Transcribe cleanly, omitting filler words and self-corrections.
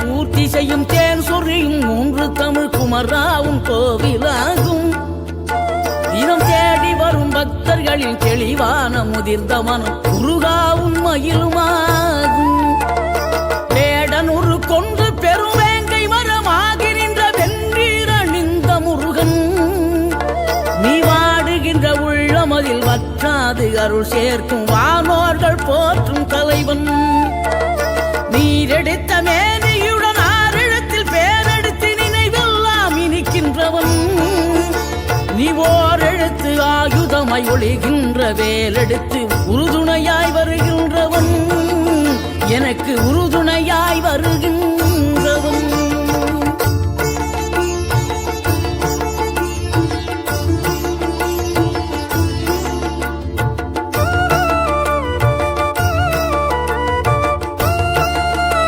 பூர்த்தி செய்யும் தேன் சொறியும் மூன்று தமிழ் குமராவும் கோவிலாகும். தினம் தேடி வரும் பக்தர்களின் தெளிவான முதிர்ந்த மனம் முருகாவும் மயிலுமாகும். வேடனூறு கொண்டு பெருவேங்கை மரமாகி நின்ற வென்றீரணிந்த முருகன், நீ வாடுகின்ற உள்ளமதில் வற்றாது அருள் சேர்க்கும் வானோர்கள் போற்றும் தலைவன். நீரெடுத்த மேனியுடன் ஆறிடத்தில் பேரெடுத்து நினைவெல்லாம் இனிக்கின்றவன், நீ ஓரெழுத்து ஆயுதமாய் ஒளிகின்ற வேலெடுத்து உறுதுணையாய் வருகின்றவன், எனக்கு உறுதுணையாய் வருகின்ற